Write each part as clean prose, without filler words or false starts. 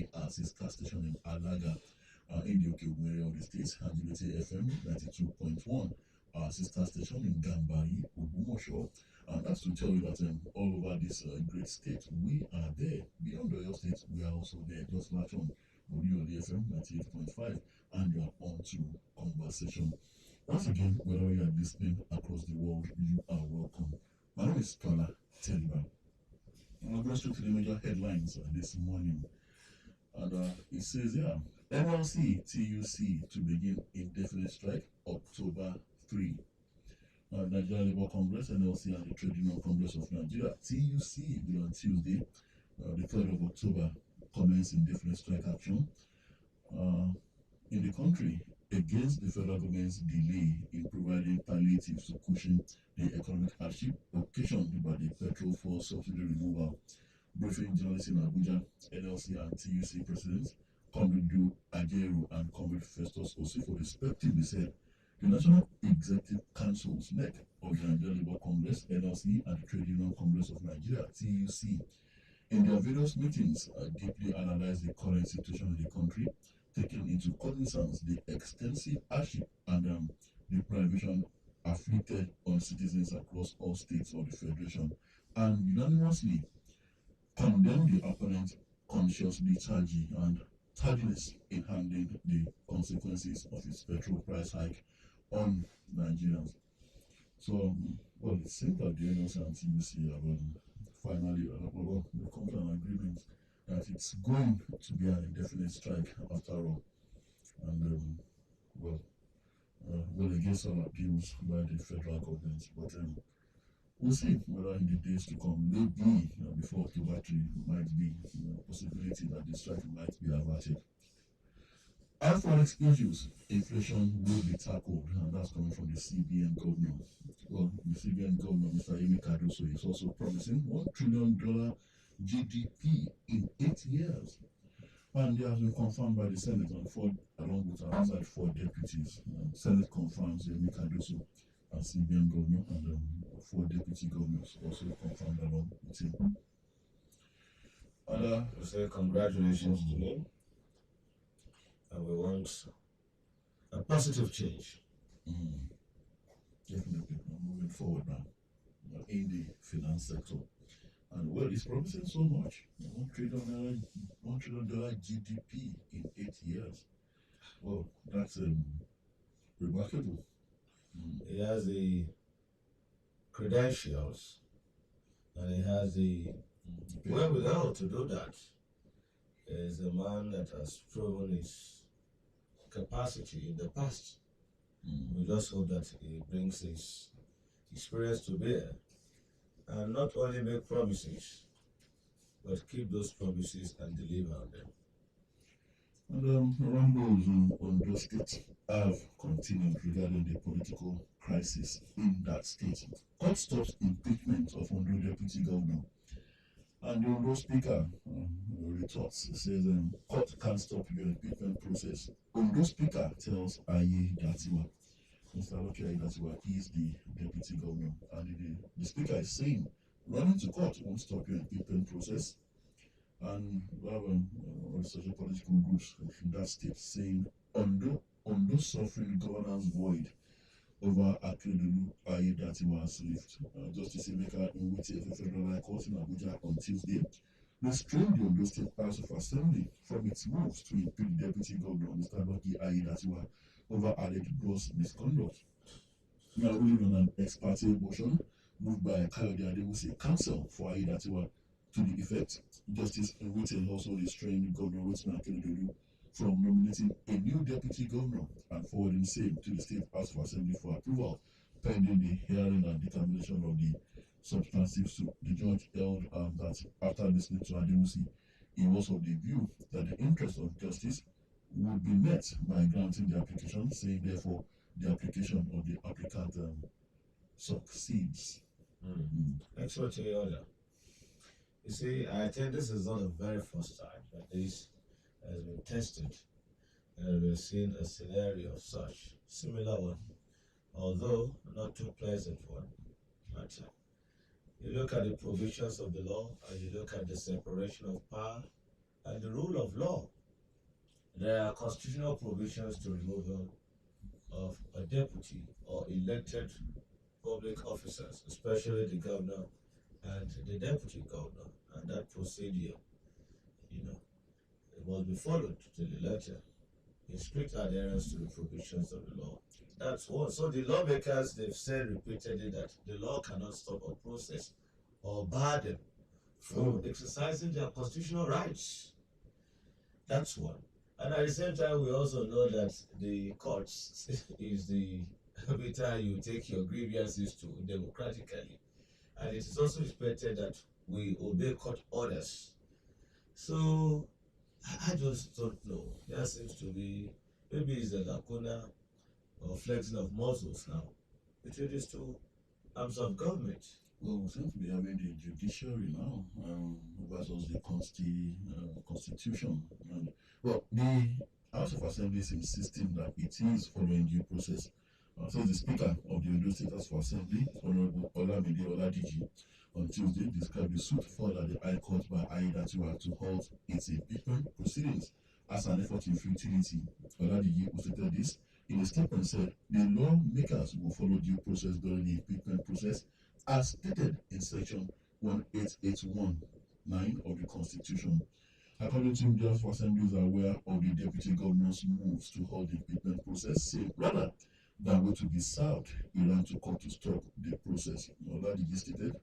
3 sister station in Alaga in the Okeogun area of the state, and Unity FM 92.1 sister station in Gambari, Ogumosho. And that's to tell you that all over this great state, we are there. Beyond your state, we are also there. Just latch on oluyolefm 98.5 and you are on to conversation. Once again, wherever you are listening across the world, you are welcome. My name is Tola and I'm going to the major headlines this morning. And it says, NLC TUC to begin indefinite strike October 3. Nigeria Labour Congress, NLC, and the Trade Union Congress of Nigeria, TUC, will on Tuesday, the 3rd of October, commence indefinite strike action in the country against the federal government's delay in providing palliatives to cushion the economic hardship occasioned by the petrol fuel subsidy removal. Briefing journalists in Abuja, NLC and TUC presidents, Comrade Du Ajeru and Comrade Festus Osifo, respectively, said the National Executive Council's NEC of the Nigeria Labour Congress, NLC, and the Trade Union Congress of Nigeria, TUC, in their various meetings, deeply analyzed the current situation in the country, taking into cognizance the extensive hardship and the privation afflicted on citizens across all states of the Federation, and unanimously condemned the apparent conscious lethargy and tardiness in handling the consequences of its petrol price hike on Nigerians. So, well, it seems that the NLC and TUC have finally come to an agreement that it's going to be an indefinite strike after all. And, well, against all appeals by the federal government. But we'll see whether in the days to come, maybe before October 3, might be a possibility that the strike might be averted. As forex issues, inflation will be tackled, and that's coming from the CBN governor. Well, the CBN governor, Mr. Amy Cardoso, is also promising $1 trillion GDP in 8 years. And it has been confirmed by the Senate along with alongside 4 deputies. Senate confirms Amy Cardoso as CBN governor, and 4 deputy governors also confirmed along with him. And we say congratulations to him. And we want a positive change. Definitely. Moving forward now in the finance sector. And well, it's promising so much. $1 trillion GDP in 8 years. Well, that's remarkable. He has the credentials and he has the wherewithal to do that. He is a man that has proven his capacity in the past. We just hope that he brings his experience to bear and not only make promises, but keep those promises and deliver on them. And rumbles on those states have continued regarding the political crisis in that state. Court stops impeachment of Ondo Deputy Governor. And the Ondo Speaker retorts, says, court can't stop your impeachment process. Ondo Speaker tells Aye Datiwa, Mr. Loki Aye Datiwa is the Deputy Governor. And the Speaker is saying, running to court won't stop your impeachment process. And we have social political groups in that state saying, Ondo suffering governance void over Akeredolu Aye Datiwa's lift. Justice Emeka Nwite of the Federal High Court in Abuja on Tuesday restrained the Ondo State House of Assembly from its moves to impeach Deputy Governor Mr. Lucky Aye Datiwa over alleged gross misconduct. Now, ruling on an ex parte motion moved by Kayode Adewuse counsel for Aye Datiwa to the effect, Justice Nwite also restrained Governor Rotimi Akeredolu from nominating a new deputy governor and forwarding same to the State House of Assembly for approval, pending the hearing and determination of the substantive suit. The judge held that after listening to Adewuse, he was of the view that the interest of justice would be met by granting the application, saying therefore the application of the applicant succeeds. Excellent to your order. You see, I think this is not the very first time that this has been tested, and we've seen a scenario of such, similar one, although not too pleasant one. But you look at the provisions of the law, and you look at the separation of power, and the rule of law. There are constitutional provisions to removal of a deputy or elected public officers, especially the governor and the deputy governor, and that procedure, you know, it must be followed to the letter in strict adherence to the provisions of the law. That's what. So the lawmakers, they've said repeatedly that the law cannot stop a process or bar them from exercising their constitutional rights. That's one. And at the same time, we also know that the courts is the arbiter you take your grievances to democratically. And it is also expected that we obey court orders. So I just don't know. There seems to be, maybe it's a lacuna or flexing of muscles now between these two arms of government. Well, we seem to be having the judiciary now versus the constitution. And, well, the House of Assembly is insisting that it is following due process. So the Speaker of the Ondo State House of Assembly, Honorable Olamide Oladiji, on Tuesday described the suit filed at the High Court by Aiyedatiwa to halt its impeachment proceedings as an effort in futility. Oladiji, who stated this in a statement, said the lawmakers will follow due process during the impeachment process as stated in section 18819 of the Constitution. According to him, the House of Assembly is aware of the Deputy Governor's moves to hold the impeachment process, saying rather than wait to be served, he ran to court to stop the process. Oladiji stated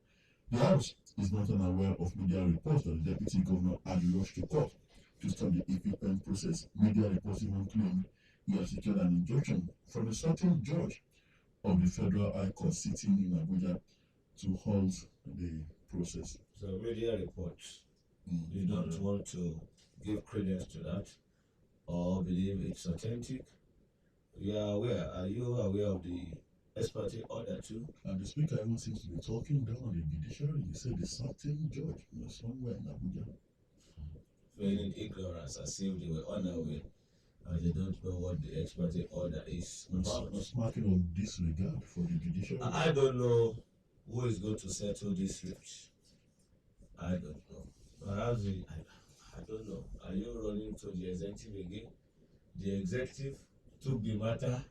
the House is not unaware of media reports that the Deputy Governor had rushed to court to stop the impeachment process. Media reports even claimed he had secured an injunction from a certain judge of the Federal High Court sitting in Abuja to halt the process. So media reports, you don't want to give credence to that or believe it's authentic. You are aware, are you aware of the ex parte order too? And the Speaker even seems to be talking down on the judiciary. He said a certain judge somewhere in Abuja. Feigning ignorance as if they were unaware and they don't know what the ex parte order is about. A marking of disregard for the judiciary. I don't know who is going to settle this rift. I don't know. Perhaps I don't know. Are you running to the executive again? The executive took the matter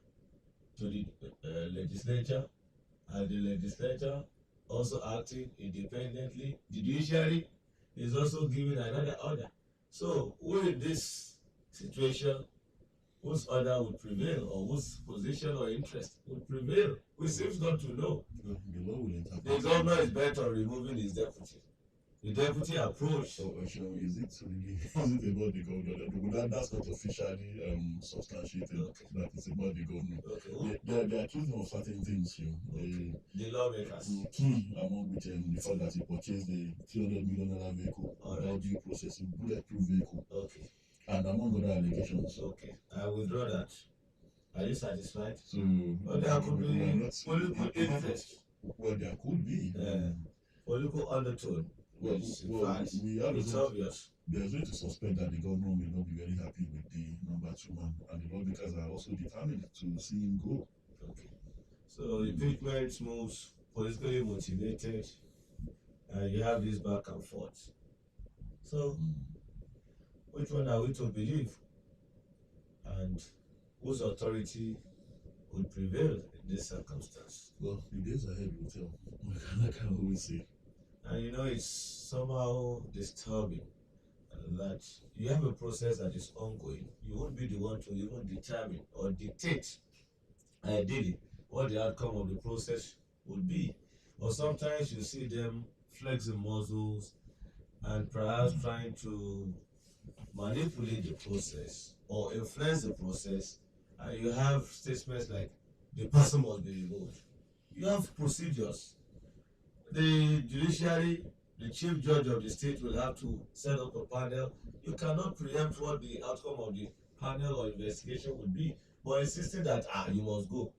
to the legislature, and the legislature also acting independently. The judiciary is also giving another order. So, who in this situation, whose order would prevail, or whose position or interest would prevail? We seem not to know. The law will interpret. The governor is bent on removing his deputy. The deputy approach. So, is it really about the governor? That's not officially substantiated. Okay. That it's about the governor. Okay. They are accusing of certain things. The lawmakers. Key among which the fact that he purchased the 300 million vehicle without due process, a bulletproof vehicle. Okay. And among other allegations. Okay. I withdraw that. Are you satisfied? So, well, there could be political interest. Well, there could be. Political undertone. It's obvious. There's way to suspect that the governor may not be very happy with the number 2 man, and the lawmakers are also determined to see him go. Okay. So impeachment moves politically motivated, and you have this back and forth. So, which one are we to believe? And whose authority would prevail in this circumstance? Well, the days ahead will tell. I can always say. And it's somehow disturbing that you have a process that is ongoing. You won't be the one to even determine or dictate, ideally, what the outcome of the process would be. Or sometimes you see them flexing muscles and perhaps trying to manipulate the process or influence the process, and you have statements like the person must be removed. You have procedures. The judiciary, the chief judge of the state will have to set up a panel. You cannot preempt what the outcome of the panel or investigation would be, but insisting that you must go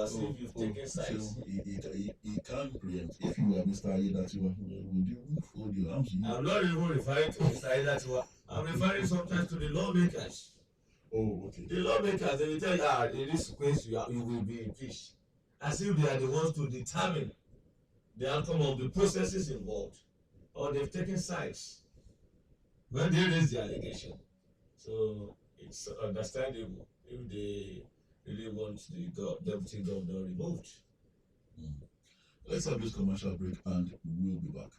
as if you've taken sides. So he can't preempt. If you are Mr. Aiyedatiwa, would you fold your arms? I'm not even referring to Mr. Aiyedatiwa. I'm referring sometimes to the lawmakers. Oh, okay. The lawmakers, they will tell you, in this case you will be impeached, as if they are the ones to determine the outcome of the processes involved, or they've taken sides. when they raise the allegation. So it's understandable if they really want the deputy governor removed. Let's have this commercial break and we'll be back.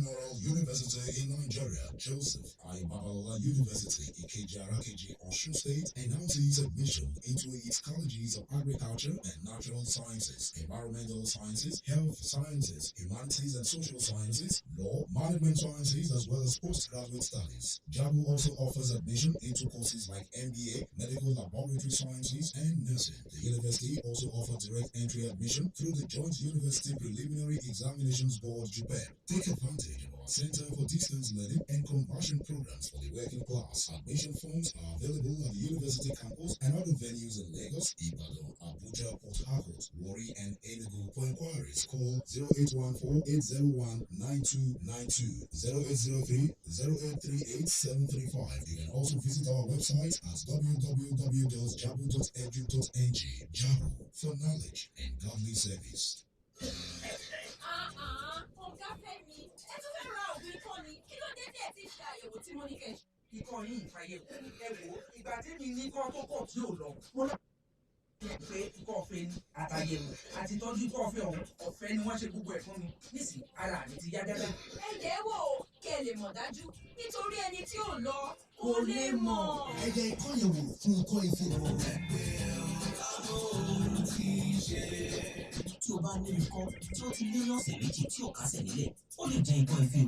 Moral University in Nigeria, Joseph Ayobalola University, Ikeji-Arakeji, Osun State, announces admission into its colleges of agriculture and natural sciences, environmental sciences, health sciences, humanities and social sciences, law, management sciences, as well as postgraduate studies. JABU also offers admission into courses like MBA, medical laboratory sciences, and nursing. The university also offers direct entry admission through the Joint University Preliminary Examinations Board, JUPEB. Take advantage of our Center for Distance Learning and Conversion programs for the working class. Admission forms are available at the university campus and other venues in Lagos, Ibadan, Abuja, Port Harcourt, Warri, and Enugu. For inquiries, call 0814-801-9292, 0803-0838-735. You can also visit our website at www.jabu.edu.ng. Jabu, for knowledge and godly service. Ikọ̀ yìí ìfàyẹ̀wò ẹ̀wò ìgbà tí mi ní kọ́ tó kọ̀ tí ò lọ mo lọ pé ikọ̀ ọ̀fẹ́ ni àtàyẹ̀wò àti tọ́jú ikọ̀ ọ̀fẹ́ ọ̀hún ọ̀fẹ́ ni wọ́n ṣe gbogbo ẹ̀ fún mi nísì ara mi ti yá gágá. ẹ jẹ́ wò ó kí ẹ lè mọ̀ dájú nítorí ẹni tí ò lọ kò lè mọ̀. ẹ jẹ́ ikọ́ yẹn wò fún ikọ́ ife rẹ̀. Tí o bá ní ikọ́ tí ó ti lé lọ́sẹ̀ méjì tí ò kásẹ̀ nílẹ̀, ó lè jẹ́ ikọ́ ife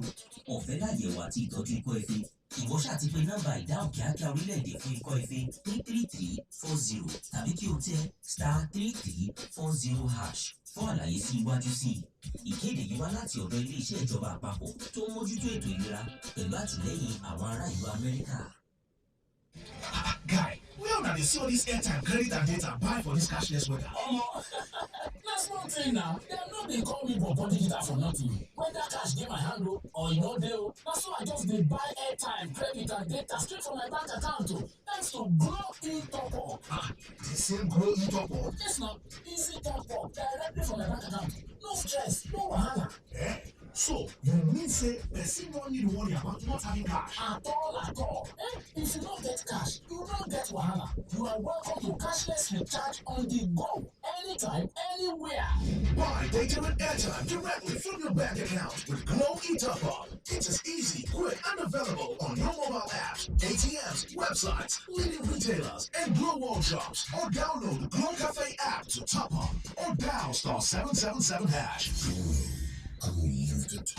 o. Ọ̀fẹ́ láyẹ̀wò àti ìtọ́jú ikọ́ ife. Ìwọ ṣáà ti pe nọ́mbà ìdáhùn kíákíá orílẹ̀-èdè fún ikọ́ ife ní 3340 tàbí kí o tẹ *3340# fún àlàyé sí iwájú sí i. Ìkéde yìí wá láti ọ̀dọ̀ ilé-iṣẹ́ ìjọba àpapọ̀ tó ń mójútó ètò ìlera pẹ̀lú àtìlẹ́yìn àwọn ará ìlú Amẹ́ríkà. Guy, where una dey see all this airtime, credit and data buy for this cashless weather? Na small thing now. Dem no dey call me bobo digital for nothing. Whether cash dey my hand or e no dey na so I just dey buy airtime, credit and data straight from my bank account thanks to Glow e-top up. The same Glow e-top up? Yes na, easy top up directly from my bank account. No stress, no wahala. So, you mean say person no need worry about not having cash? At all. If you no get cash, you no get wahala. You are welcome to cashless recharge on the go, anytime, anywhere. Buy data and airtime directly from your bank account with Glow e-top up. It is easy, quick, and available on your mobile apps, ATMs, websites, leading retailers, and Glow World shops. Or download the Glow Cafe app to top up or dial *777#. I will use it.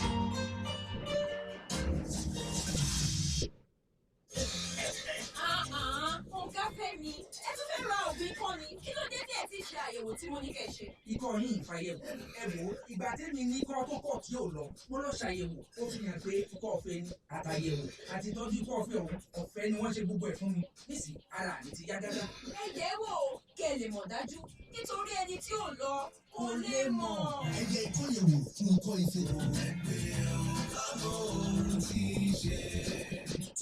Ọ̀gá Fẹ́mi, ẹ tún fẹ́ ra òògùn ikọ́ ni, kí ló dé tí ẹ ti ṣe àyẹ̀wò tí mo ní kẹ́ ṣe? Ikọ̀ yìí ìfàyẹ̀wò ẹ̀wò ìgbà tí mi ní kọ́ tó kọ̀ tí ò lọ mo lọ ṣàyẹ̀wò ó fi hàn pé ikọ̀ ọ̀fẹ́ ni àtàyẹ̀wò àti tọ́jú ikọ̀ ọ̀fẹ́ ọ̀hún ọ̀fẹ́ ni wọ́n ṣe gbogbo ẹ̀ fún mi nísì ara mi ti yá gágá. ẹ jẹ́ wò ó kí ẹ lè mọ̀ dájú nítorí ẹni tí ò lọ kò lè mọ̀. ẹ jẹ́ ikọ́ yẹn wò fún ikọ́ ife rẹ̀.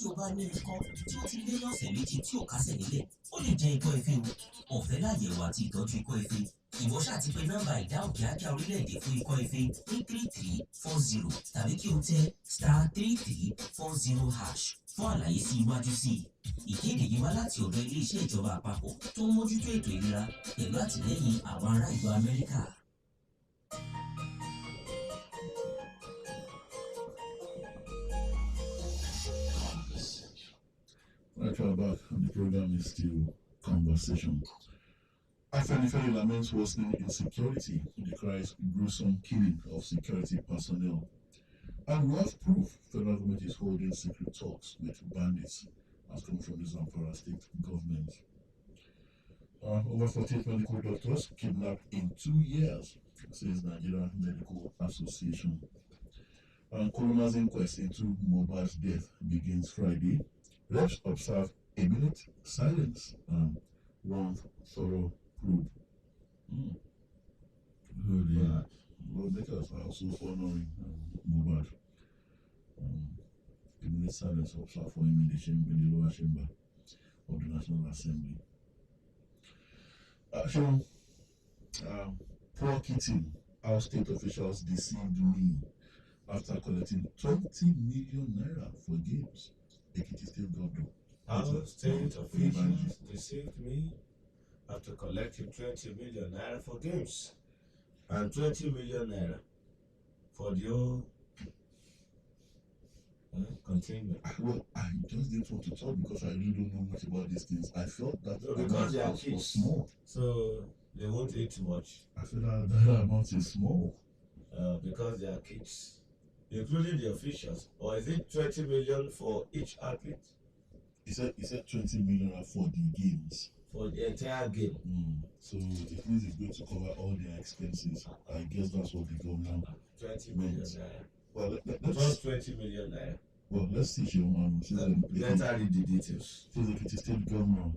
Tí o bá ní ikọ́ tí ó ti lé lọ́sẹ̀ méjì tí ò kásẹ̀ nílẹ̀, ó lè jẹ́ ikọ́ ife o. Ọ̀fẹ́ láyẹ̀wò àti ìtọ́jú ikọ́ ife. Ìwọ ṣáà ti pe nọ́mbà ìdáhùn kíákíá orílẹ̀-èdè fún ikọ́ ife ní 3340 tàbí kí o tẹ *3340# fún àlàyé sí iwájú sí i. Ìkéde yìí wá láti ọ̀dọ̀ ilé-iṣẹ́ ìjọba àpapọ̀ tó ń mójútó ètò ìlera pẹ̀lú àtìlẹ́yìn àwọn ará ìlú Amẹ́ríkà. Right back, and the program is still conversation. Afenifere laments worsening insecurity, decries gruesome killing of security personnel. And we have proof federal government is holding secret talks with bandits, as come from the Zamfara state government. Over 48 medical doctors kidnapped in 2 years, says Nigeria Medical Association. And coroner's inquest into Mohbad's death begins Friday. Reps observe a minute silence and one thorough probe. Lawmakers are also honoring Mohbad. A minute silence observed for him in the lower chamber of the National Assembly. Poor kitting. Our state officials deceived me after collecting 20 million naira for games. Ekiti State Governor. Our state officials deceived me after collecting 20 million naira for games and 20 million naira for the whole containment. Well, I just didn't want to talk because I really don't know much about these things. I felt that No, because they are was kids, small. so they won't eat too much. I feel that amount is small. Because they are kids, including the officials. Or is it 20 million for each athlete? He said 20 million for the games. For the entire game. So it means it's going to cover all their expenses. I guess that's what the government 20 million meant. naira. Well, Just 20 million naira. Well, let's see here. Better read the details. Ekiti State Governor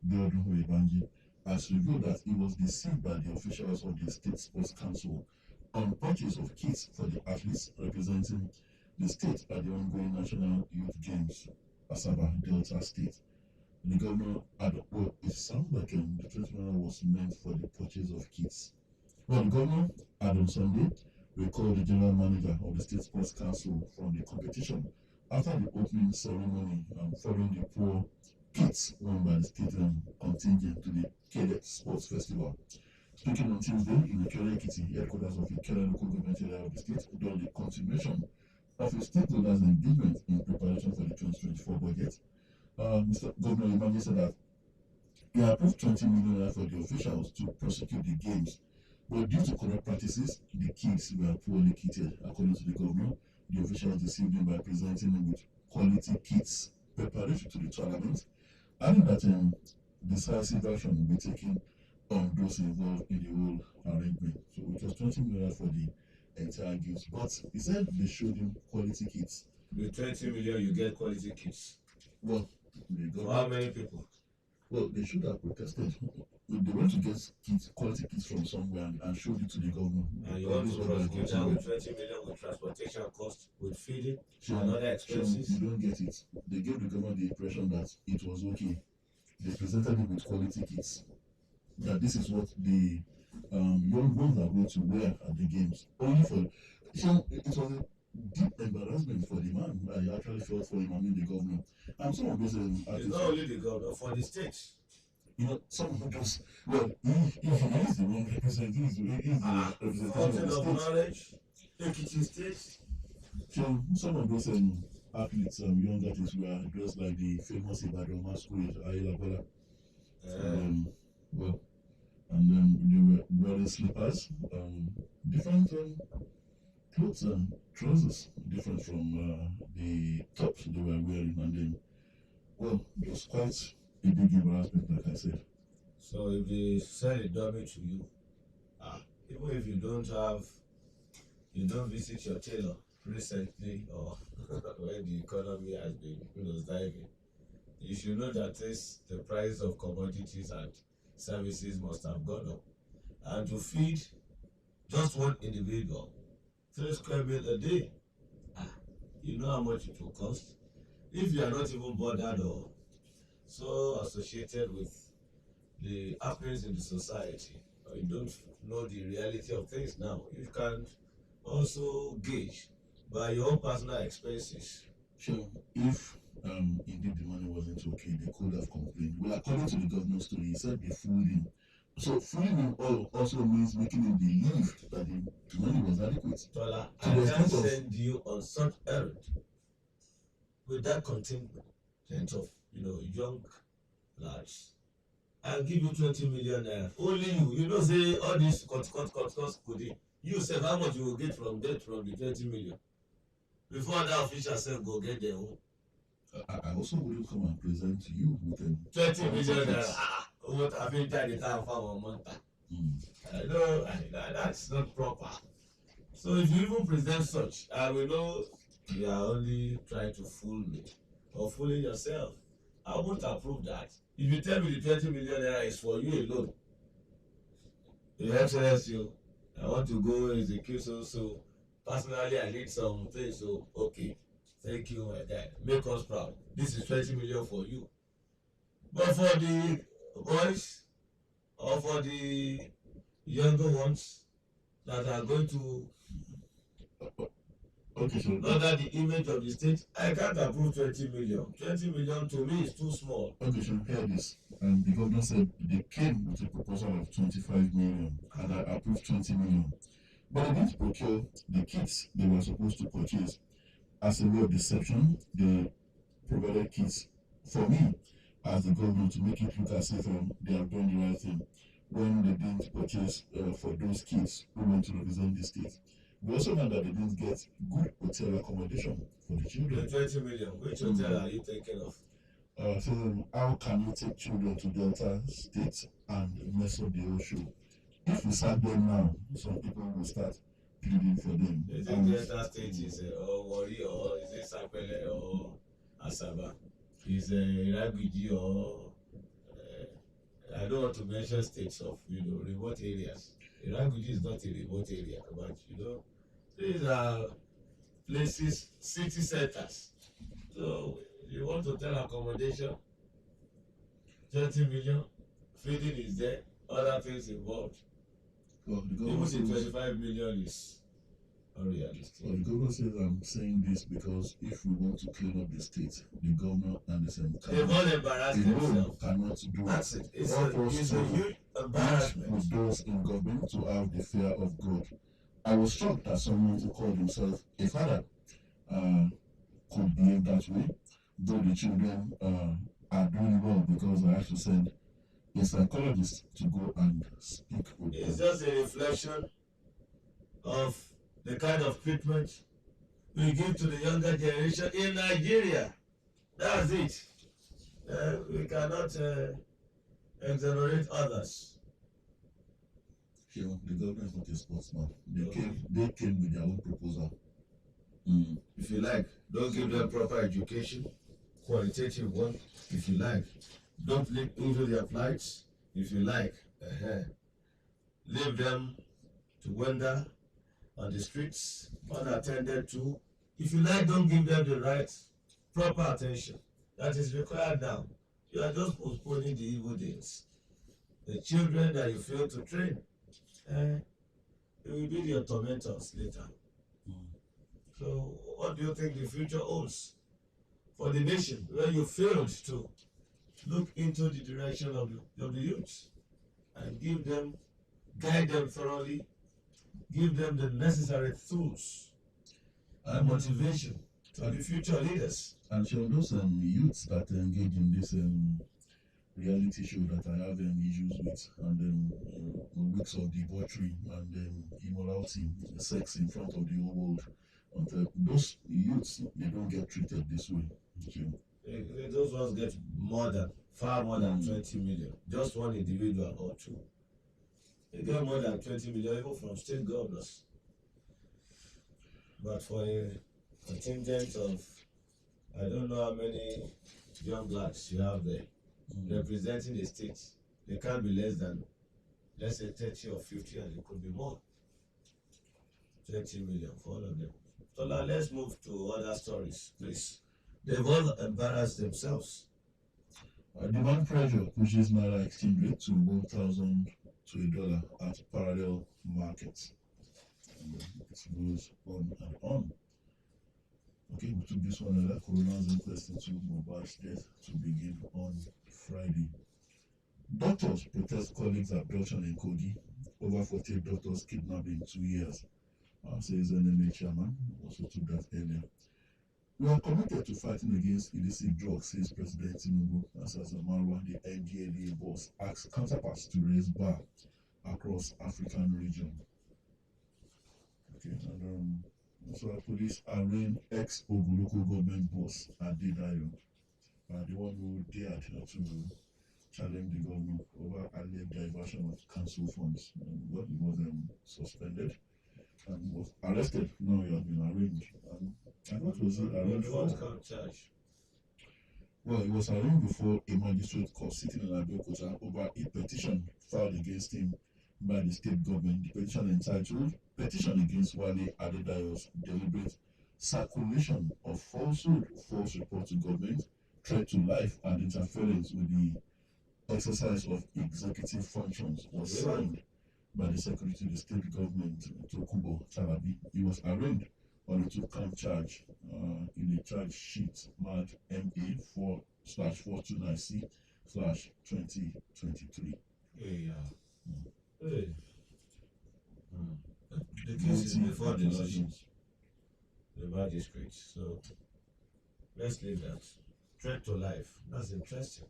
Biodun Oyebanji has revealed that he was deceived by the officials of the State Sports Council on purchase of kits for the athletes representing the state at the ongoing National Youth Games, Asaba, Delta State. The governor had, well, it sounds like the 20 million was meant for the purchase of kits. Well, the governor had on Sunday recalled the general manager of the State Sports Council from the competition after the opening ceremony following the poor kits won by the state contingent to the Cadet Sports Festival. Speaking on Tuesday in the Ikere Ekiti, headquarters of the Ikere local government area of the state, during the continuation of a stakeholders' engagement in preparation for the 2024 budget, Mr. Governor Imani said that he approved 20 million for the officials to prosecute the games, but due to corrupt practices, the kits were poorly kitted. According to the governor, the officials deceived him by presenting him with quality kits preparatory to the tournament, adding that decisive action will be taken on those involved in the whole arrangement. So it was 20 million for the entire games, but he said they showed him quality kits. With 20 million, you get quality kits. Well, they got for how many people? Well, they should have protested. They went to get kits, quality kits from somewhere and showed it to the government. And you want to prosecute them with 20 million with transportation costs, with feeding, and other expenses? You don't get it. They gave the government the impression that it was okay. They presented it with quality kits. That this is what the young ones are going to wear at the games. Only for it was a deep embarrassment for the man. I actually felt for him, I mean the governor. And some of those it's not only the governor, for the state. You know, some of those, well, he is the one representing, he's the representative of the state. Knowledge, Ekiti State. So some of those athletes, young athletes were dressed like the famous Ibadan masquerade, Ayla Bola. Well, and then they were wearing slippers, different clothes and trousers, different from the tops they were wearing, and then, well, it was quite a big embarrassment, like I said. So if they sell a dummy to you, even if you don't visit your tailor recently or when the economy has been diving, you should know that the price of commodities and services must have gone up. And to feed just one individual 3 square meals a day, you know how much it will cost? If you are not even bothered or so associated with the happenings in the society, or you don't know the reality of things now, you can also gauge by your own personal expenses. So if indeed the money wasn't okay, they could have complained. Well, according to the governor's story, he said they fooled him. So fooling him also means making him believe that the money was adequate. Tola, I can send you on such errand with that contingent of young lads. I'll give you 20 million naira. Only you say all this cost could you say how much you will get from the 20 million before that official self go get their own. I also wouldn't come and present to you with 20 million naira. What have you done the time for 1 month? No, that's not proper. So if you even present such, I will know you are only trying to fool me or fooling yourself. I won't approve that. If you tell me the 20 million naira is for you alone, Your Excellency, I want to go execute so personally I need some things, so okay. Thank you, my dad. Make us proud. This is 20 million for you. But for the boys or for the younger ones that are going to Okay, so under the image of the state. I can't approve 20 million. 20 million to me is too small. okay, so hear this. The governor said they came with a proposal of 25 million and I approved 20 million. But they didn't procure the kits they were supposed to purchase. As a way of deception, they provided kits for me as the governor to make it look as if they have done the right thing when they didn't purchase for those kits who went to represent the state. We also know that they didn't get good hotel accommodation for the The children. 20 million. Which hotel are you thinking of? So how can you take children to Delta State and mess up the whole show? If we start them now, some people will start pleading for them. Is it Delta State is or Wari or is it Sapele or Asaba? Is Iragiji or I don't want to mention states of remote areas. Iragiji is not a remote area, but these are places, city centers. So you want to tell accommodation, 20 million, feeding is there, other things involved. Well, the Even governor the says, 25 million is unrealistic. the governor says I'm saying this because if we want to clean up the state, the governor and the same They've all embarrassed themselves. cannot do That's it. It's Help a us huge with embarrassment. those in government to have the fear of God. I was shocked that someone who called himself a father could behave that way, though the children are doing well because I have to send a psychologist to go and speak with It's them. just a reflection of the kind of treatment we give to the younger generation in Nigeria. That's it. We cannot exonerate others. Sure, the government is not a sportsman. They came with their own proposal. If you like, don't give them proper education, qualitative one. If you like, don't leave into their flights. If you like, leave them to wander on the streets unattended to. If you like, don't give them the right, proper attention that is required now. You are just postponing the evil days. The children that you fail to train, they will be your tormentors later. So, what do you think the future holds for the nation where you failed to look into the direction of the youth and guide them thoroughly, give them the necessary tools and motivation to be future leaders? And so those youths that engage in this reality show that I have issues with, and weeks of debauchery and immorality, sex in front of the whole world. And those youths, they don't get treated this way. Those ones get far more than 20 million. Just one individual or two. They get more than 20 million even from state governors. But for a contingent of, I don't know how many young blacks you have there representing the state, they can't be less than, let's say 30 or 50, and it could be more. 20 million for all of them. So now let's move to other stories, please. They've all embarrassed themselves. Demand pressure pushes Naira exchange rate to 1,000 to $1 at parallel markets. And it goes on and on. Okay, we took this one another coroner's inquest into Mohbad's death to begin on Friday. Doctors protest colleagues' abduction in Kogi. Over 40 doctors kidnapped in 2 years. Says NMA chairman, also took that earlier. We are committed to fighting against illicit drugs, says President Tinubu, as Marwa, the NGLA boss, asks counterparts to raise bar across African region. Okay, and so police arraign ex-Ogun local government boss Adedayo, the one who dared to challenge the government over alleged diversion of council funds. But he was suspended and was arrested. Now he has been arraigned. And what was he arraigned for? Well, he was arraigned before a magistrate court sitting in Abeokuta over a petition filed against him by the state government. The petition entitled Petition Against Wale Adedayo's Deliberate Circulation of Falsehood, False Report to Government, Threat to Life, and Interference with the Exercise of Executive Functions was signed by the Secretary to the State Government, Tokunbo Chalabi. He was arraigned on a two-count charge in a charge sheet marked MA 4/429C/2023. Hey. The case is before the Lordship, the magistrate. So let's leave that. Threat to life. That's interesting.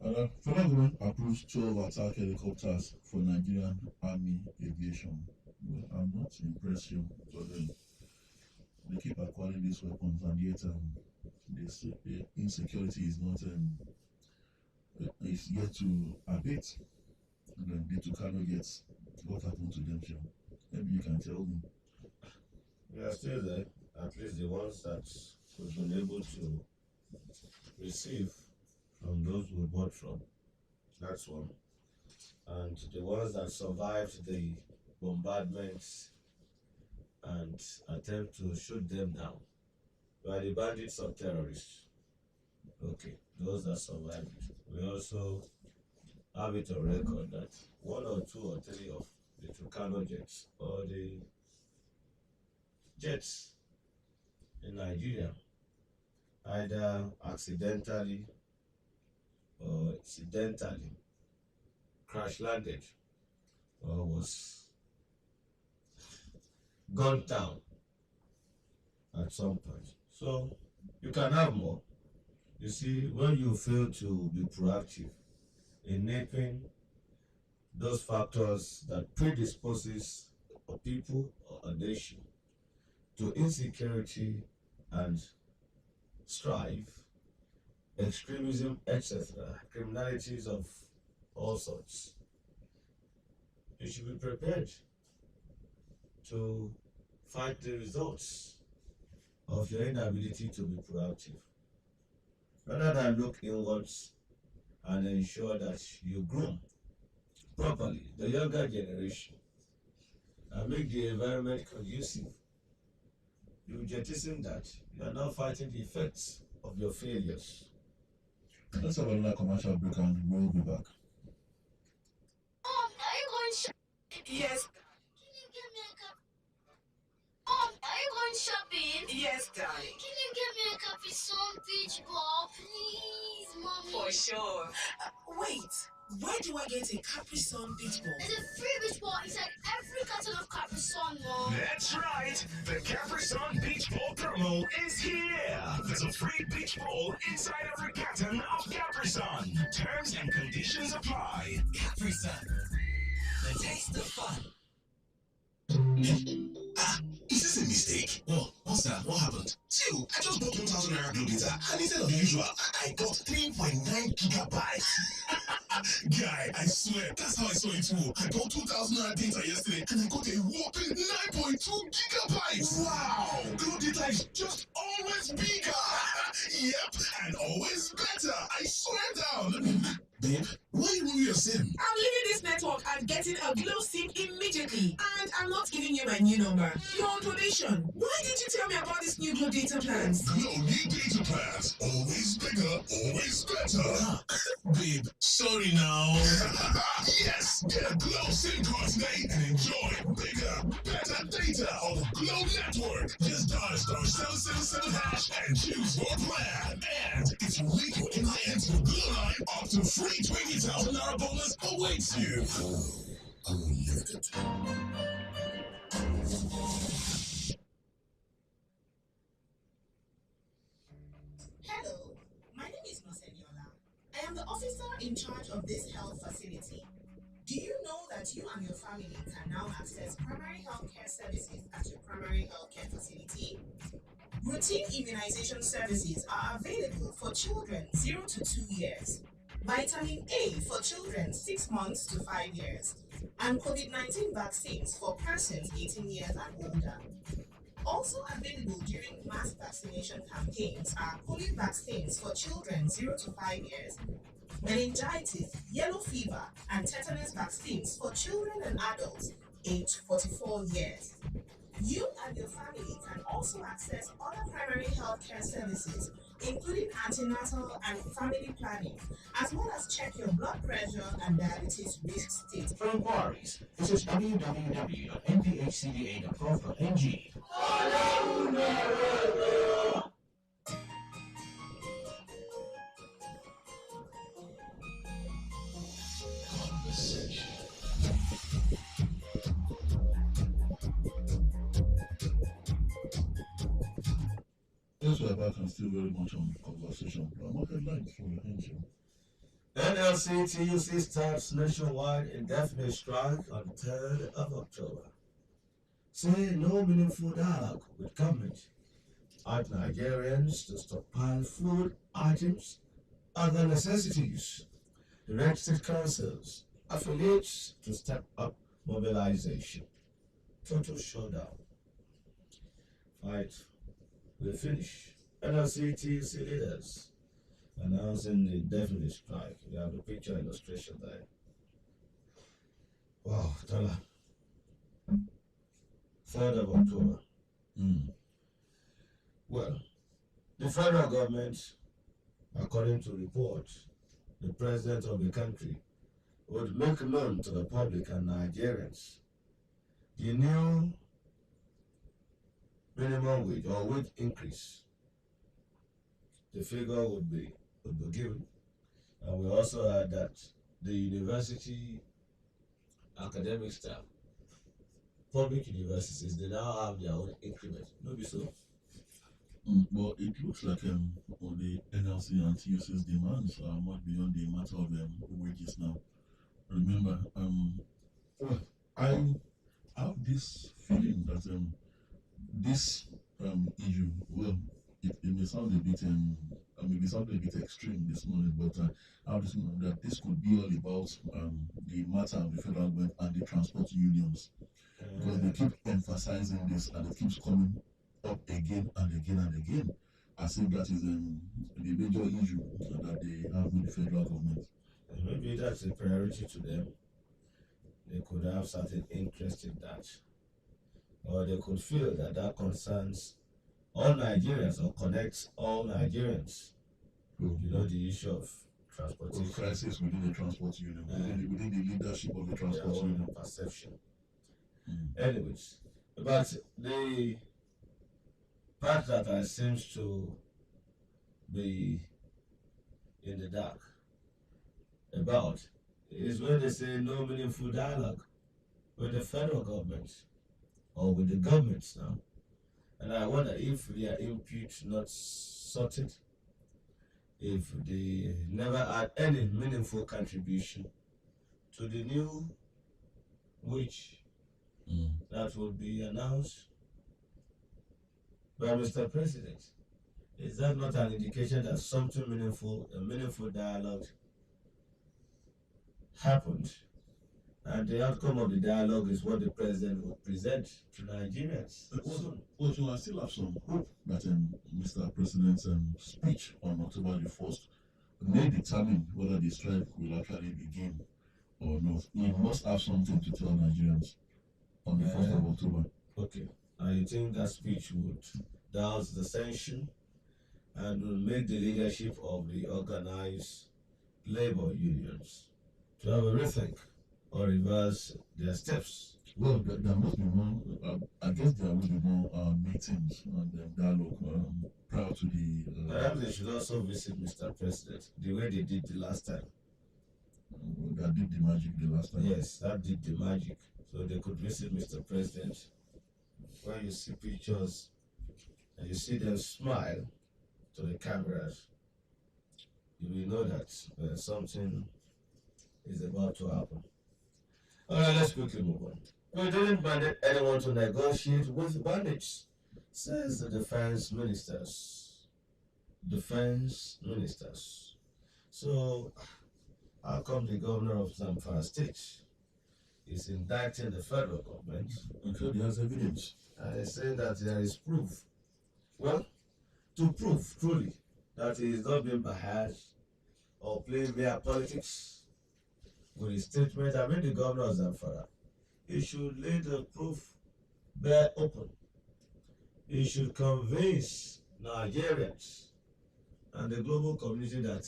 Federal government approves 12 attack helicopters for Nigerian Army Aviation. Well, I'm not impressed here, but they keep acquiring these weapons, and yet this insecurity is not is yet to abate. And then the Tucano gets what happened to them, Sean. Maybe you can tell me. We are still there. At least the ones that we've been able to receive from those we bought from. That's one. And the ones that survived the bombardments and attempt to shoot them down by the bandits or terrorists. Okay, those that survived. We also have it on record that 1 or 2 or 3 of the Tucano jets or the jets in Nigeria either accidentally or incidentally crash landed or was gunned down at some point. So you can have more. You see, when you fail to be proactive in nipping those factors that predisposes a people or a nation to insecurity and strife, extremism, etc., criminalities of all sorts, you should be prepared to fight the results of your inability to be proactive, rather than look inwards and ensure that you groom properly the younger generation and make the environment conducive. You jettison that, you are now fighting the effects of your failures. Let's have another commercial break and we'll be back. Are you going shopping? Yes. Can you get me a cup? Are you going shopping? Yes, darling. Can you get me a Capri Sun beach ball, please, mommy? For sure. Wait, where do I get a Capri Sun beach ball? There's a free beach ball inside every carton of Capri Sun, Mom. That's right. The Capri Sun Beach Ball promo is here. There's a free beach ball inside every carton of Capri Sun. Terms and conditions apply. Capri Sun, the taste of fun. Is this a mistake? Oh, what's that? What happened? See, I just bought 1,000 naira glow data, and instead of the usual, I got 3.9 gigabytes. Guy, I swear, that's how I saw it too. I bought 2,000 naira data yesterday, and I got a whopping 9.2 gigabytes. Wow! Glow data is just always bigger. Yep, and always better. I swear down. Babe, why are you moving your SIM? I'm leaving this network and getting a Glow SIM immediately. And I'm not giving you my new number. Your donation. Why did you tell me about these new Glow data plans? Glow new data plans. Always bigger, always better. Babe, sorry now. Yes, get a Glow SIM card today and enjoy bigger, better data on the Glow network. Just dial *777# and choose your plan. And if you link your NIN to the Glow line, up to free 20,000 naira bonus awaits you. I will live it. Hello, my name is Maseniola. I am the officer in charge of this health facility. Do you know that you and your family can now access primary health care services at your primary health care facility? Routine immunization services are available for children 0 to 2 years, vitamin A for children 6 months to 5 years, and COVID-19 vaccines for persons 18 years and older. Also available during mass vaccination campaigns are polio vaccines for children 0 to 5 years, meningitis, yellow fever, and tetanus vaccines for children and adults aged 44 years. You and your family can also access other primary health care services including antenatal and family planning, as well as check your blood pressure and diabetes risk status. For inquiries, visit www.nphcda.gov.ng. Conversation. Yes, we're back and still very much on conversation. What headlines for your attention? NLC TUC starts nationwide indefinite strike on 3rd of October. Say no meaningful dialogue with government. Urge Nigerians to stockpile food items, other necessities. Direct state councils, affiliates to step up mobilization. Total showdown. Fight will finish. NLC TUC leaders announcing the definite strike. You have the picture illustration there. Wow, Tola. 3rd of October. Well, the federal government, according to reports, the president of the country would make known to the public and Nigerians the new minimum wage or wage increase. The figure would be given. And we also heard that the university academic staff, public universities, they now have their own increment. No be so? But it looks like the NLC and TUC's demands are much beyond the matter of wages now. Remember, I have this feeling that this issue, well, it may sound a bit maybe something a bit extreme this morning, but I have this feeling that this could be all about the matter of the federal government and the transport unions, because they keep emphasizing this and it keeps coming up again and again and again, as if that is the major issue that they have with the federal government. And maybe that's a priority to them. They could have certain interest in that, or they could feel that that concerns all Nigerians or connects all Nigerians. You know, the issue of transportation. Or crisis within the transport union, within the leadership of the transport union. Perception. Anyways, but the part that I seems to be in the dark about is when they say no meaningful dialogue with the federal government or with the governments now. And I wonder if their input not sorted, if they never had any meaningful contribution to the new wage that will be announced by Mr. President. Is that not an indication that something meaningful, a meaningful dialogue happened? And the outcome of the dialogue is what the president will present to Nigerians. Well, so I still have some hope that Mr. President's speech on October the 1st may determine whether the strike will actually begin or not. He must have something to tell Nigerians on the 1st of October. Okay. And you think that speech would douse the tension and will make the leadership of the organized labor unions to have a rethink or reverse their steps? Well, there must be more, I guess there will be more meetings and dialogue prior to the... Perhaps they should also visit Mr. President, the way they did the last time. That did the magic the last time. Yes, that did the magic. So they could visit Mr. President. When you see pictures and you see them smile to the cameras, you will know that something is about to happen. All right, let's quickly move on. We didn't mandate anyone to negotiate with bandits, says the defense ministers. Defense ministers. So, how come the governor of Zamfara State is indicting the federal government? Until he has evidence. And he's saying that there is proof. Well, to prove truly that he is not being biased or playing mere politics with his statement, I mean the governor of Zamfara, he should lay the proof bare open. He should convince Nigerians and the global community that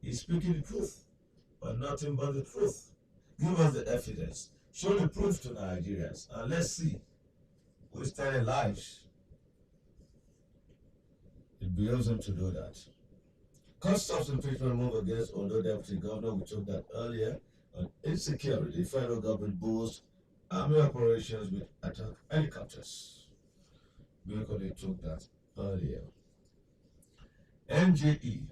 he's speaking the truth, but nothing but the truth. Give us the evidence. Show the proof to Nigerians, and let's see who is telling lies. It behooves him to do that. Cost of impeachment move against Ondo Deputy Governor, we took that earlier. On insecurity, federal government boosts army operations with attack helicopters. We took that earlier. NJE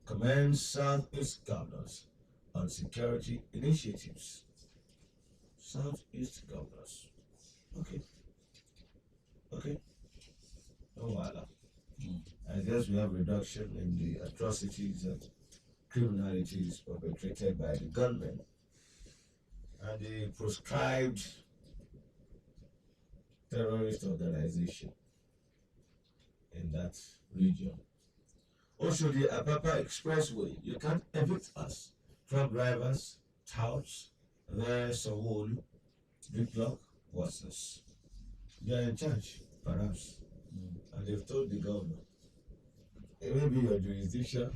commends Southeast governors on security initiatives. Southeast governors. Okay. No matter. I guess we have reduction in the atrocities and criminalities perpetrated by the gunmen and the proscribed terrorist organization in that region. Also, the Apapa Expressway, you can't evict us. Truck drivers, touts, their Sawolu, big block, what's this? They are in charge, perhaps. And they've told the governor, it may be your jurisdiction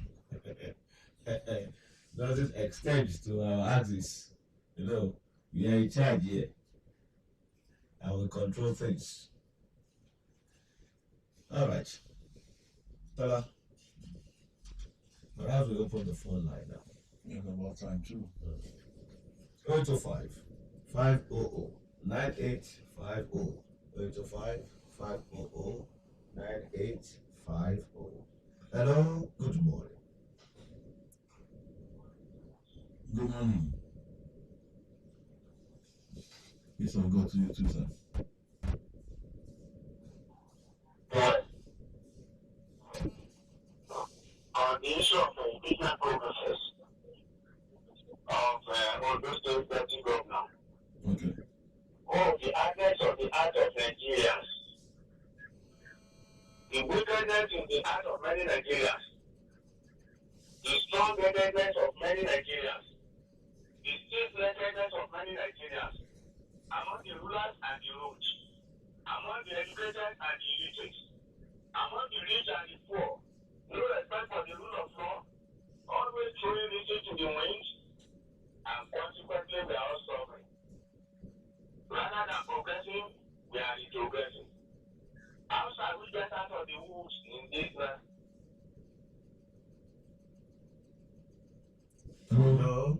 doesn't extend to our axis. You know, we are in charge here. And we control things. All right. Tola, perhaps we open the phone line now. Yeah, about time too. 805 500 9850. 805 500 9850. Hello, good morning. Good morning. Yes, I'll go to you too, sir. On the issue of impeachment process of Ondo State Deputy Governor. Okay. Oh, the address of the heart of Nigerians. The wickedness in the heart of many Nigerians. The strong-headedness of many Nigerians. The stiff-leggedness of many Nigerians. Among the rulers and the rich. Among the educated and the illiterate. Among the rich and the poor. No respect for the rule of law. Always throwing riches to the wind. And consequently, we are all suffering. Rather than progressing, we are retrogressing. How shall we get out of the woods in this land? No.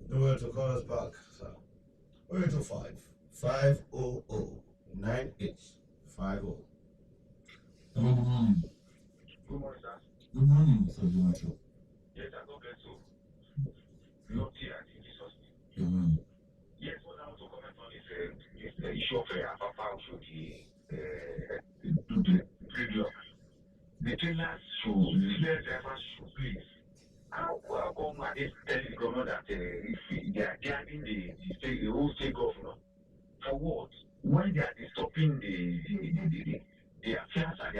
Nowhere to call us back, sir. 805 500 9850. Hello, good morning. Good morning, sir. Good morning, Mr. Jomacho. Yes, I don't get so. Not here, I think Jesus. Amen. Yes, what I want to comment on is the issue of Papa should the trainers should, the drivers should please. How come are they telling the government that if they are guarding the whole state governor? For what? When they are stopping the affairs and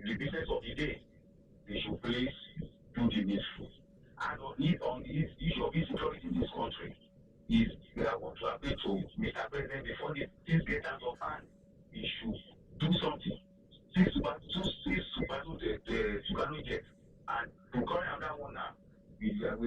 the business of the day, they should please do the needful. And on the issue of insecurity in this country, is I want to appeal to Mr. President before things get out of hand. He should do something. Say Subaru the Subaru jet, and to carry on that one now, we have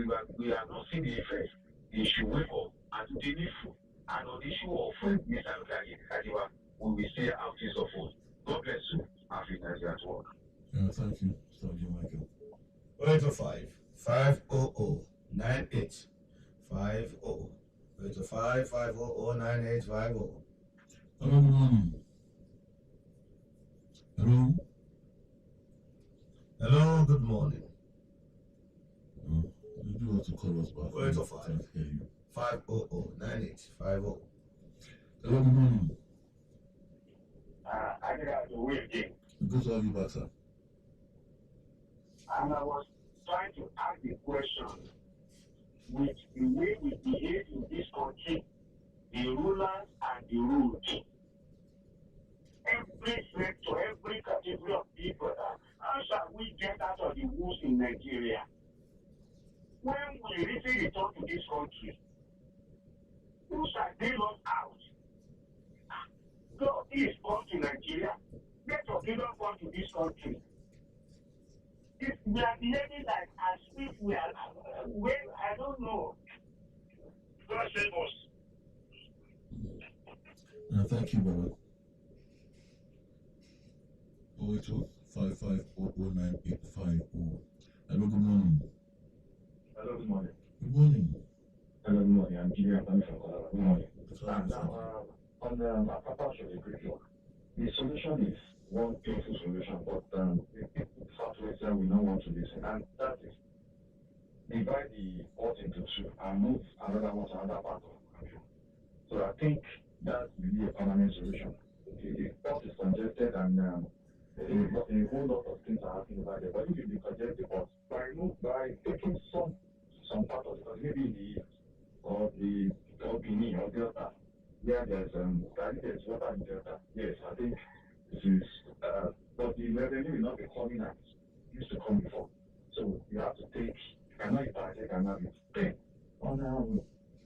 not seen the effect. He should wake up and do the needful. And on the issue of Mr. Kadiwa, we will see how things unfold. God bless you. Happy Nigeria at work. Yeah, thank you, Mr. Michael. 805 500 9850. 805 500 9850. Hello, good morning. Hello. Hello, good morning. You do have to call us back. 805 I can't hear you. 500 9850. Hello, good morning. I think I have to wait again. Good to have you back, sir. And I was trying to ask the question with the way we behave in this country, the rulers and the ruled. Every sector, every category of people, how shall we get out of the woods in Nigeria? When we really return to this country, who shall bail us out? God, please come to Nigeria. Let your kingdom come to this country. If we are behaving like as if we are, well, I don't know. God save us. Thank you, Baba. 082-5500-9850. Hello, good morning. Hello, good morning. Good morning. Hello, good morning. I'm Jimmy. I'm from Good morning. Sorry, On the Papa should agree with you. The solution is one painful solution, but the Southwest we don't want to listen, and that is divide the pot into two and move another one to another part of the country. So I think that's really a permanent solution. The pot is congested and a whole lot of things are happening about it. But if you decongest the pot by taking some part of it, maybe the Benin or Delta, where there's water in Delta. Yes, I think this is but the revenue will not be coming as it used to come before. So you have to take cannot be on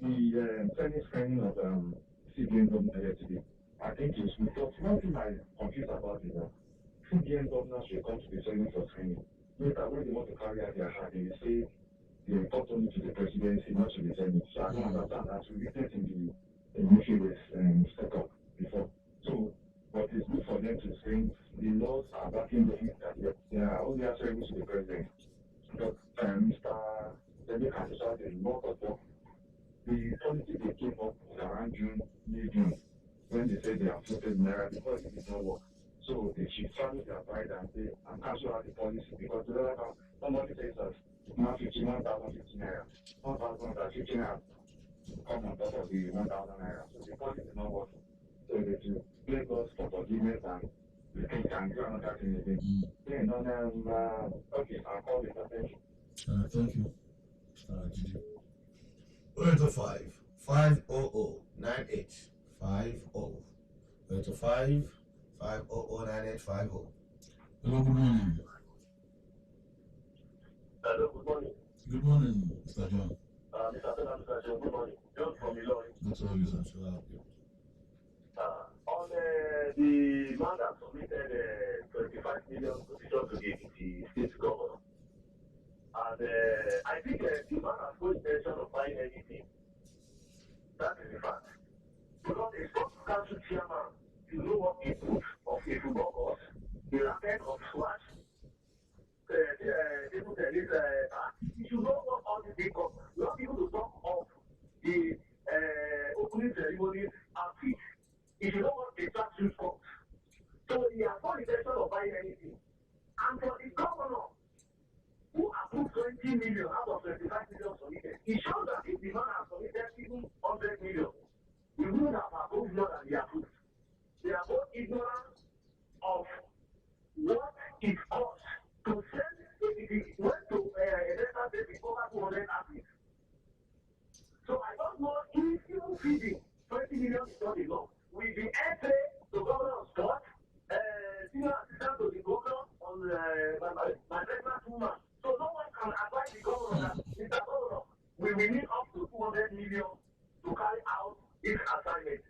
the Chinese training of CBN government yesterday. I think it's because one thing I confused about is that CBN governors will come to the training for training. Later, when they want to carry out their hand, they will say they report only to the presidency, not to the Senate. So I don't understand that. We witnessed in the military set up before. So, but it's good for them to say the laws are backing the that they are only answerable to the president. But Mr. David has decided a lot of work. The policy they came up with around June, mid-June, when they said they have floated Naira, the policy did not work. So they should challenge their pride and say, and cancel out the policy, because the other time, somebody says that now 1,050 Naira, 1,050 Naira come on top of the 1,000 Naira. So the policy did not work. So they should play us for forgiveness and we can do another thing again. Then okay, I'll call it attention. Thank you. Gigi. 085 500 9850. 085 500 9850. Hello, good morning. Hello, good morning. Good morning, Mr. John. Mr. John, good morning. John from Ilorin. Good to have you, sir. On the man that submitted 25 million petition to the state governor, and I think the man has no intention of buying anything. That is the fact. Because a sports council chairman, you know what he put of a football course, the racket of SWAT, they put this you should know what all the big costs. You want people to talk of the opening ceremonies and fees. If you know what the tax use costs. So he has no intention of buying anything. And for the governor, who approved 20 million out of 25 million submitted, it shows that if the man has submitted even 100 million, we would have approved more than he approved. They are both ignorant of what it costs to send if it went to a letter that is over 200 athletes. So I don't know if even feeding 20 million is not enough. With the essay, the governor of sport, senior assistant to the governor on my pregnant woman. So no one can advise the governor that, Mr. Governor, we will need up to 200 million to carry out this assignment.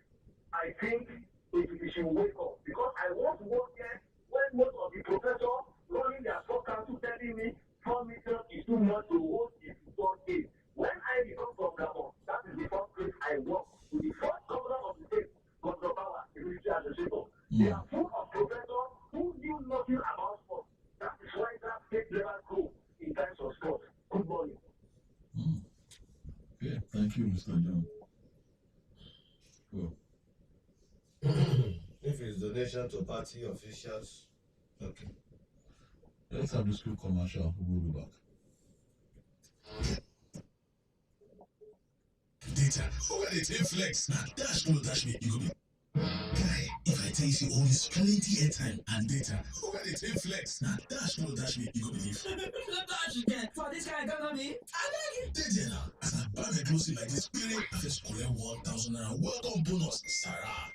I think it should wake up, because I want to work there when most of the professors running their sport council telling me 4 million is too much to hold the football game. When I become from Gabon, that is the first place I work with the first governor of the state, Governor Power, the military administrator. They are full of professors who knew nothing about sport. That is why that state level grow in terms of sport. Good morning. Okay, thank you, Mr. John. Well. If it's donation to party officials, okay. Let's have this quick commercial. We'll be back. Data. Who are the team flex? Now dash me, you go be. Guy, if I tell you see all this plenty airtime and data, who are the team flex? Now dash me, you go believe. Dash again. For this guy gonna be, I beg you. Dead now. As I buy my clothes like this, spirit, I just collect 1,000 naira welcome bonus, Sarah.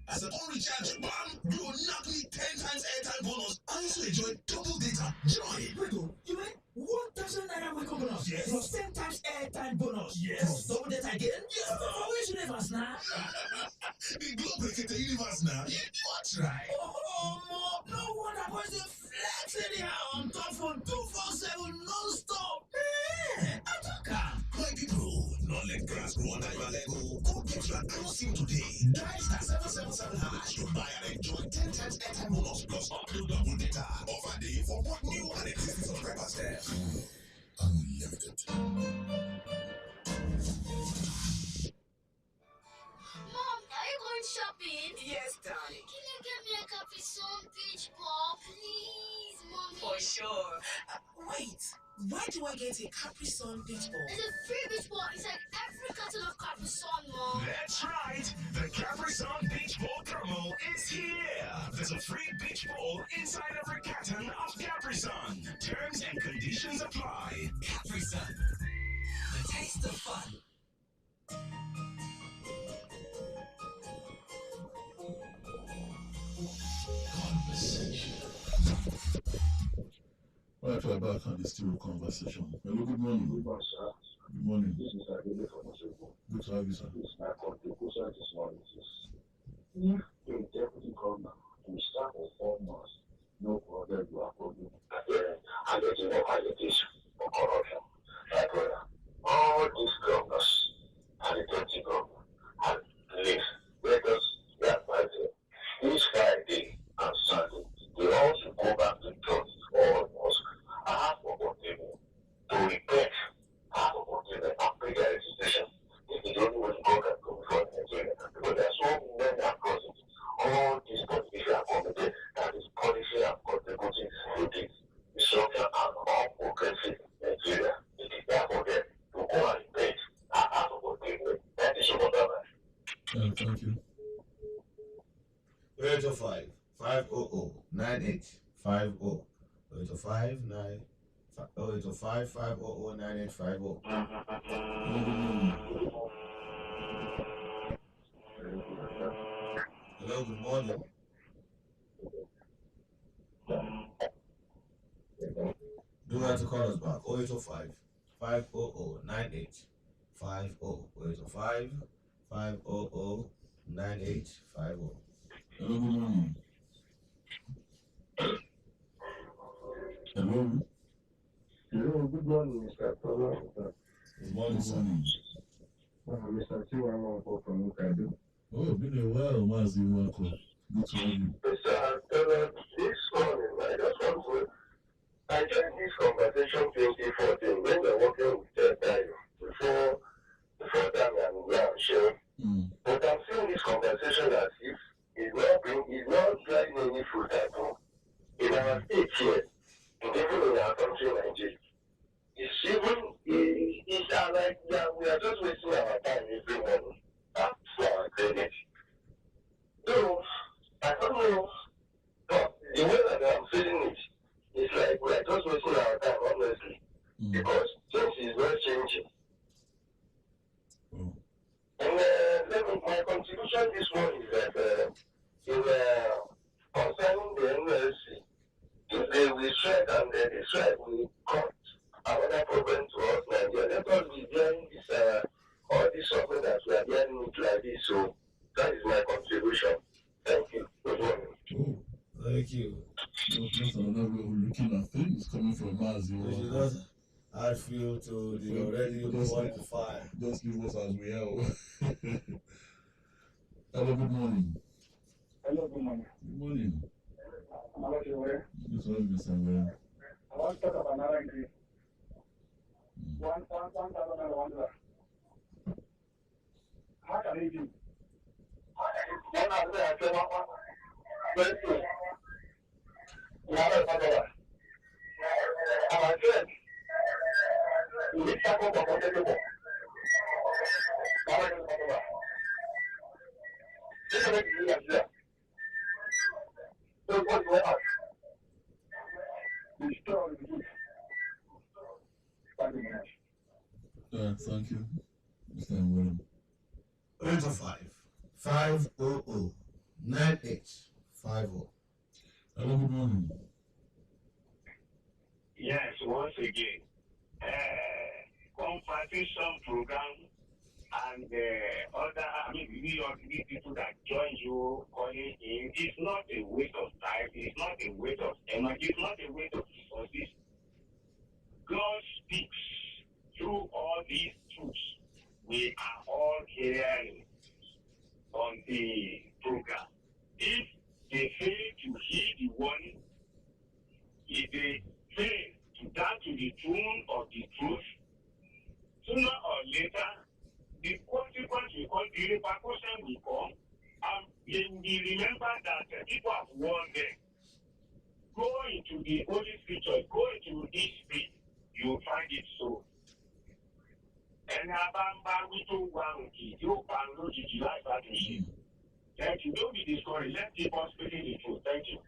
As I don't recharge, bam, you will knock me 10 times airtime bonus. I also enjoy double data. Joy. Rico, you mean 1,000 naira welcome bonus? Yes. Plus 10 times airtime bonus? Yes. Plus double data again? Yes. For which universe now? The globe breaker the universe now. You are right. Oh, no wonder boys they SIM today. Dial star 777 hash to buy and enjoy 10 times airtime bonus plus uploadable data. Offer day for both new and existing subscribers there. Unlimited. Mom, are you going shopping? Yes, darling. Can you get me a Capri Sun beach ball, please, Mommy? For sure. Wait, why do I get a Capri Sun beach ball? It's a free beach ball inside every carton of Capri Sun, Mom. That's right. The Capri Sun Beach Ball promo is here. There's a free beach ball inside every carton of Capri Sun. Terms and conditions apply. Capri Sun, the taste of fun. Conversation. Right, we're back on the Stereo Conversation. Hello, good morning. Good morning, sir. Good morning. This is Mr. David from Osogbo. Good to have you, sir. My contribution this morning is if a deputy governor will start for 4 months, no problem, you are problem. And getting no agitation or corruption. My brother, all these governors and the deputy governor have lived. Let us get back there. This Friday and Sunday, they all should go back to church or mosque. I have forgotten to repent. I have forgotten and pay their registration. If the only way God can come from Nigeria. Because there are so many across it. All these politicians are committed that is punishing and contributing to the destruction and all progressive Nigeria. It is there for them to go and repent. I have forgotten. That is so much. Thank you. 805 500 9850. 805 805 500 9850. Hello, good morning. Do you have to call us back? 0805 500 9850. 0805 500 9850. Hello, good morning. Hello. Hello, good morning, Mr. Tola. Good morning, sir. Mr. Tiwa from Ukadu. Oh, been a while, Mazi Wako. Good to have you. Mr. Tola, this morning, I just want to. I joined this conversation 2014 when we were working with Dayo before that and now, sure. But I'm seeing this conversation as if it's not driving any fruit at all. In our state here, and even in our country, Nigeria, it's like we are just wasting our time every morning for our credit. So, I don't know, but the way that I'm feeling it, it's like we are just wasting our time, honestly, because things is not changing. And my contribution this morning is that concerning the NLC, if they will strike and they strike will cause another problem to us, Nigeria. Let us be bearing this, all this suffering that we are bearing it like this. So that is my contribution. Thank you. Good morning. Oh, thank you. That's another way of looking at things coming from Mazi Wako. I feel to the already qualified. Just leave us as we are. Hello, good morning. Hello, good morning. Good morning. I'm about to wear. Good morning, Mr. Nguyen. I want to talk about another increase. $1,000. How can it be? One of them, I say, very soon. We have a $1,000. And I said, we need to go for $1,000. So what do you want? Destroy the youth. Thank you very much. Thank you, Mr. Nguyen. 805 500 9850. Hello, good morning. Yes, once again, competition program and the people that join you calling in, it's not a waste of time, it's not a waste of energy, it's not a waste of resources. God speaks through all these truths. We are all hearing. on the program. If they fail to heed the warning, if they fail to dance to the tune of the truth, sooner or later, the consequence will come, the repercussion will come, and they will remember that people have warned them. Go into the Holy Scripture, go into history, you will find it so. And thank you. Don't be discouraged. Let's keep on speaking the truth. Thank you.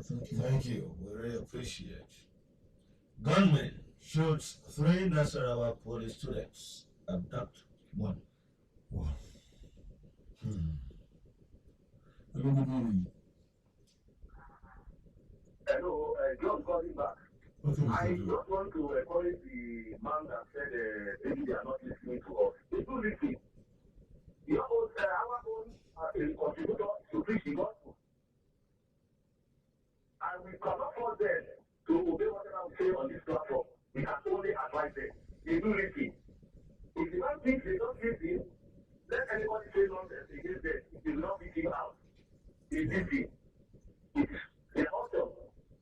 Thank you. Thank you. We really appreciate. Gunmen shoots 3 Nasarawa police students. Abduct 1. Wow. Hello, good morning. Hello, John calling back. Okay, I Mr. Joe. just want to encourage the man that said maybe they are not listening to us. They do listen. Our own contributor to preach the gospel. And we cannot force them to obey whatever we say on this platform. We can only advise them. They do listen. If the man thinks they don't listen, let anybody say nonsense against them. It will not beat him out. They listen. It is their option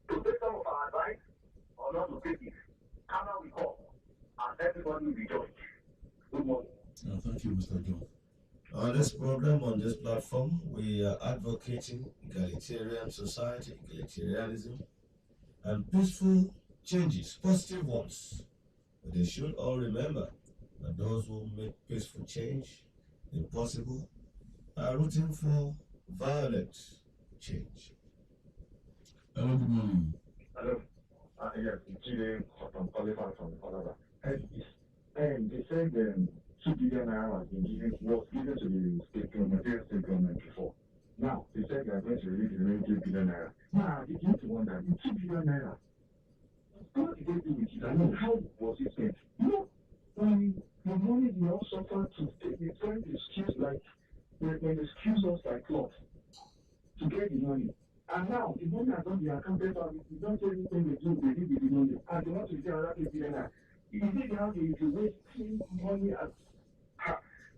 to take some of our advice or not to take it. Karma will come and everybody will be judged. Good morning. Thank you, Mr. John. On this program, on this platform, we are advocating egalitarian society, egalitarianism, and peaceful changes, positive ones. But they should all remember that those who make peaceful change impossible are rooting for violent change. Hello, good morning. Hello. Yes, Jide from qualified from Canada. And they said 2 billion naira was given to the state government, state government before. Now, they said they are going to release the remaining 3 billion naira. Now, I begin to wonder, the 2 billion naira, what did they do with it? I mean, how was it spent? The money we all suffer to take, they trying to excuse like, when they excuse us like cloth to get the money. And now, the money has not been accounted for. We don't say anything they do with the money. And they want to get another 3 billion naira. If you take out the wasting money as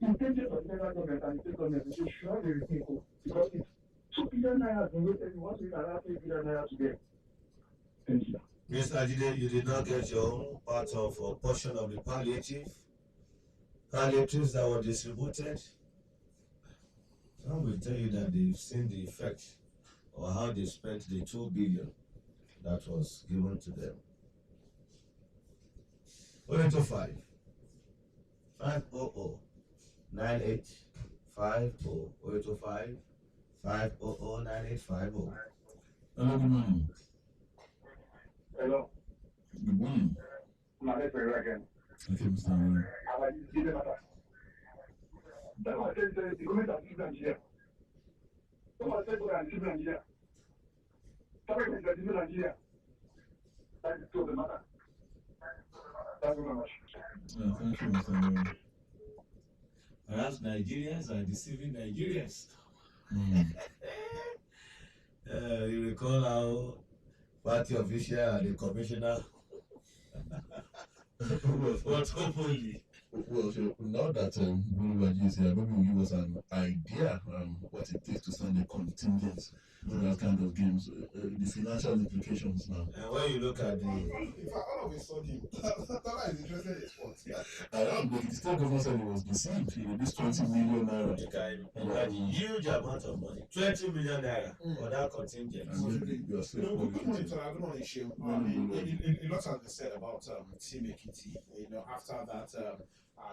intention of the federal government and the state government, they should have everything go. Because it's 2 billion naira has been wasted. You want to get another 3 billion naira to get. Thank you. Mr. Ajide, you did not get your own part of a portion of the palliatives that were distributed. Some will tell you that they've seen the effect or how they spent the 2 billion that was given to them. 0805 500 9850 0805 500 9850. Hello, good morning. Hello. Good morning. Again. Okay, Mr. Aaron. Someone said the government has given Nigeria. Someone said they have given Nigeria. Someone said they have given Nigeria. That is still the matter. Thank you very much. Thank you, Mr. Aaron. Perhaps Nigerians are deceiving Nigerians. You recall how party official and the commissioner was openly. Well, so now that Bulubaji is here, maybe will give us an idea what it takes to send a contingent to that kind of games, the financial implications now. And when you look at the... In fact, all of a sudden, Tola is interested in sports. I am, but the state government said it was deceived. This 20 million naira. You can imagine huge amount of money, 20 million naira for that contingent. And you are still Good morning, Tola. Good morning, Seun. A lot has been said about Team Ekiti. After that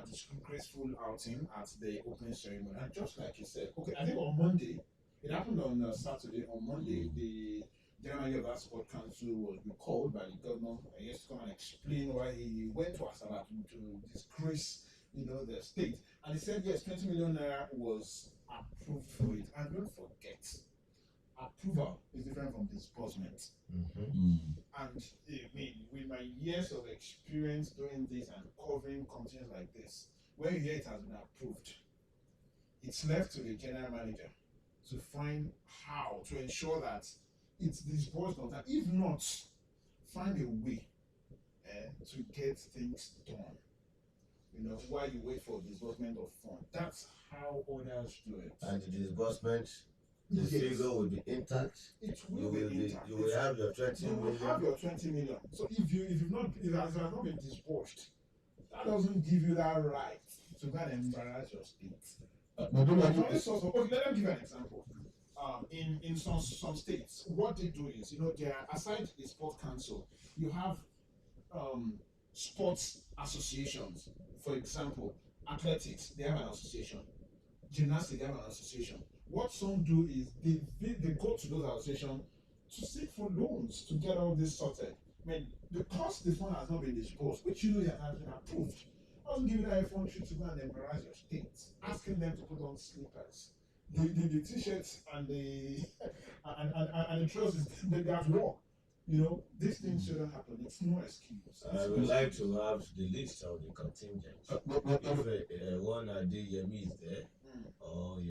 disgraceful outing at the opening ceremony, and just like you said, okay, I think on Monday, it happened on Saturday. On Monday, the general manager of that sport council was recalled by the governor, and he has to come and explain why he went to Asaba to disgrace, the state. And he said, yes, 20 million naira was approved for it. And don't forget, approval is different from disbursement. And with my years of experience doing this and covering companies like this, when you hear it has been approved, it's left to the general manager to find how to ensure that it's disbursed on time. If not, find a way to get things done. while you wait for disbursement of funds. That's how others do it. And the disbursement, the Yes. figure will be intact. It will be intact. You will have your 20 You will million. have your 20 million. So if it has not been disbursed, that doesn't give you that right to go and embarrass your state. Okay, let me give you an example. In some states, what they do is, there are, aside the sport council, you have sports associations. For example, athletics, they have an association. Gymnastics, they have an association. What some do is they go to those associations to seek for loans to get all this sorted. I mean, because the fund has not been disbursed, which you has been approved, doesn't give you that fund to go and embarrass your state, asking them to put on slippers. The t-shirts and the trousers, they have work. These things shouldn't happen. It's no excuse. I would like to have the list of the contingent. If one Adeyemi is there,